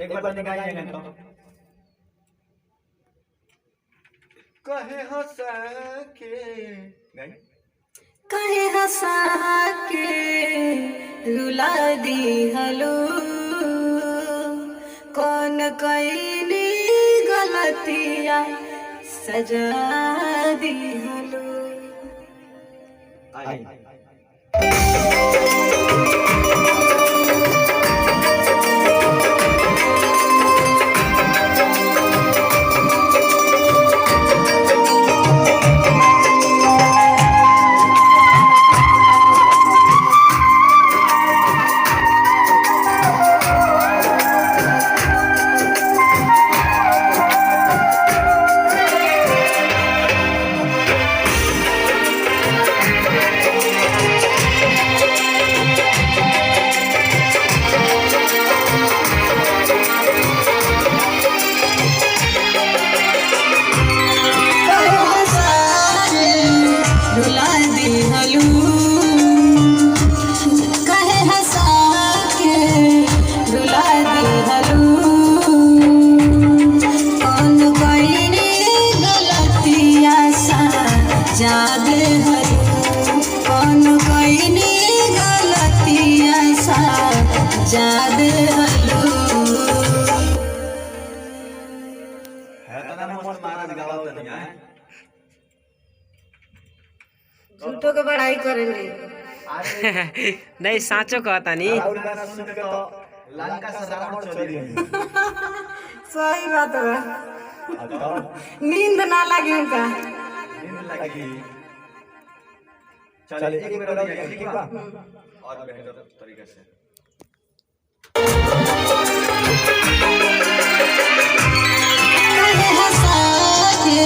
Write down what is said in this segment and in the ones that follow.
एक बार निकालिए तो कहे हंसा के गाई कहे हंसा के रुला दी हलो कौन कईनी गलतिया सजा दी हलो। आई झूठो के बढ़ाई करेंगे नहीं साचो कहता नहीं सही बात है। नींद ना लगे उनका चलिए एक मिनट और ठीक बा और बेहतर तरीके से कहे हंसा के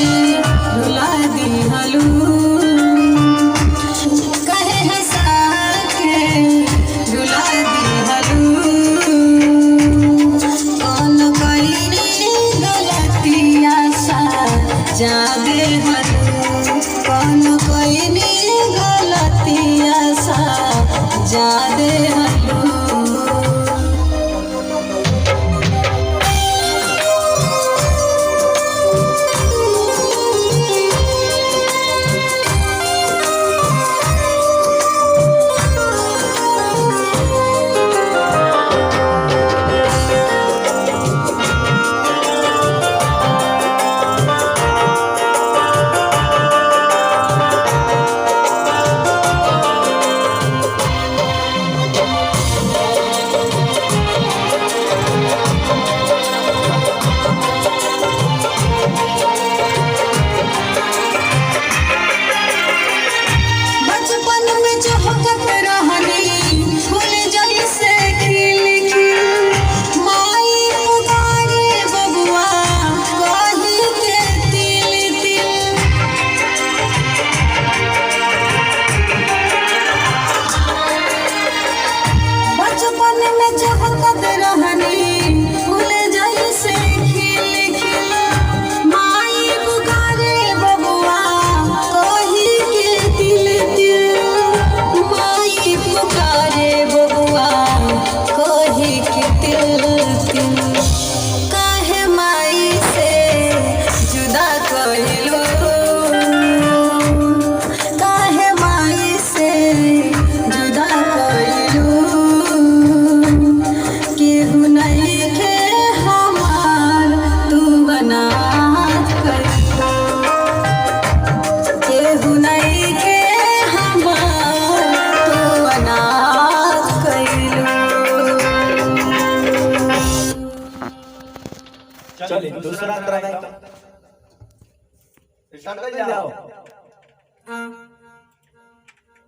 रुला दी हलो कहे हंसा के रुला दी हलो कौन कईनी गलतिया सजा दे हलो कौन कईनी गलतिया सजा दे हलो। चलिए दूसरा तरह स्टार्ट कर जाओ हाँ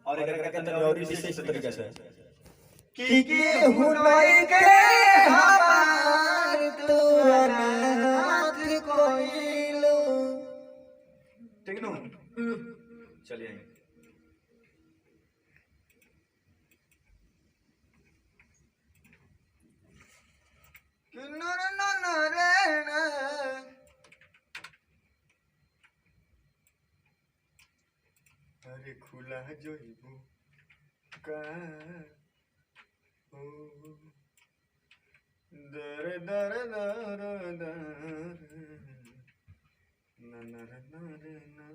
और एक करके अंदर और इसी तरीके से कि हुनई के हमार तू अनाथ कोइलो ठीक नु चलिए किन्नर नरे अरे खुला जोइबू का दर दर दर दर न न न न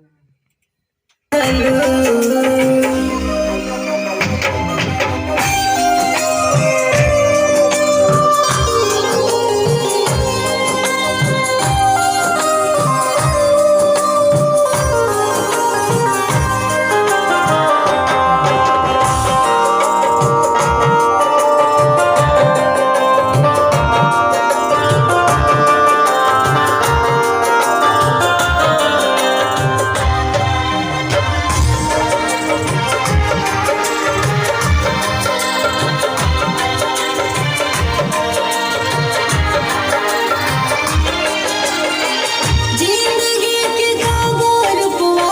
जिंदगी के कबो रुपवा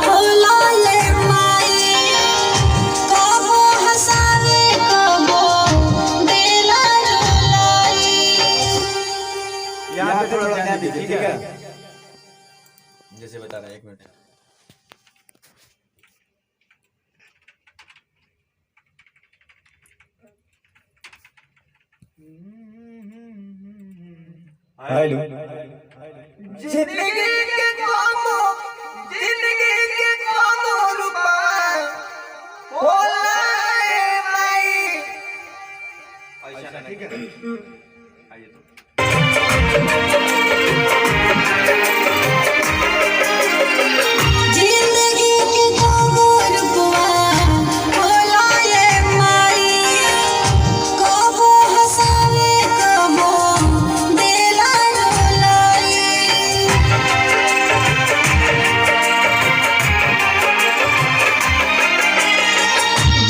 होला ले माई कबो हंसावे कबो देला रुलाई। यहाँ पे थोड़ा ध्यान दीजिए, ठीक है? जैसे बता रहा है, 1 मिनट। हेलो। जिंदगी के कबो रुपवा होला ले माई। ऐसा ना, ठीक है? आइए तो। जिंदगी के कबो रुपवा होला ले माई कबो हंसावे कबो देला रुलाई।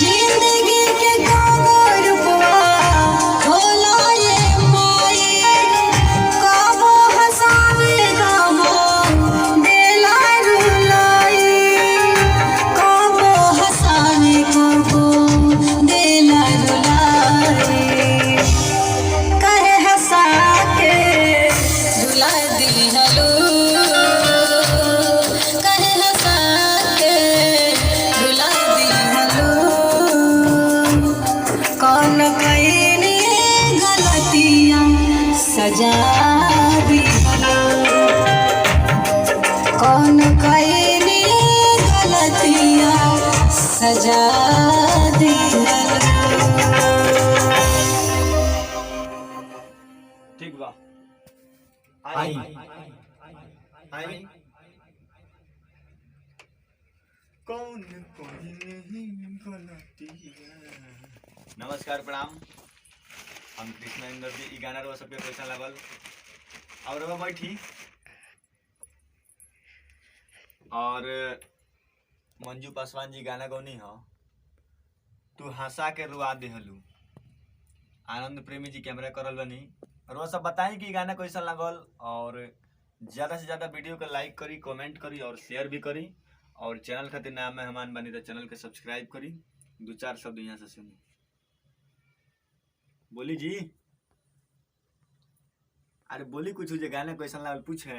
जिंदगी के कबो रुपवा होला ले माई कबो हंसावे कबो देला रुलाई। कबो हंसावे कबो देला रुलाई। कहे हंसा के रुला दिहलो कहे हंसा के रुला दिहलो। कौन कईनी गलतियां सजा दिहलो। कौन कईनी गलतियां सजा दिहलो। ठीक बा। आई आई कौन कोई नहीं गलतियां। नमस्कार, प्रणाम। हम कृष्ण इंद्र जी। ई गाना रवा सबके कैसा लागल? और रवा बैठी और मंजू पासवान जी गाना गौनी हो। तू हंसा के रुआ देहलू। आनंद प्रेमी जी कैमरा करल बनी। और वो सब बताएं कि गाना कैसा लागल, और ज़्यादा से ज़्यादा वीडियो को लाइक करी, कमेंट करी और शेयर भी करी। और चैनल खातिर नया मेहमान बनी तो चैनल के सब्सक्राइब करी। 2-4 शब्द यहाँ से सुनी। बोली जी, अरे बोली कुछ जे गाना कैसा लागल पूछे।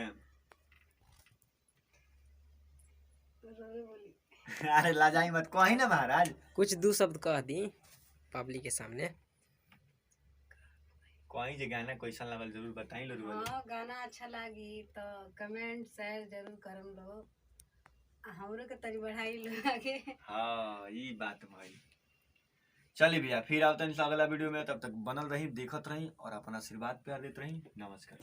अरे लाजाई मत, कहीं ना महाराज। कुछ 2 शब्द कह दी पब्लिक के सामने। कहीं जे गाना कैसा लागल जरूर बताई लो। हाँ, गाना अच्छा लागी तो कमेंट शेयर जरूर करम लोग। हमरो के तरी बढ़ाई लो आगे। हाँ, ये बात भाई। चलिए भैया, फिर आवतन अगला वीडियो में। तब तक बनल रही, देखत रही और अपना आशीर्वाद प्यार देते रही। नमस्कार।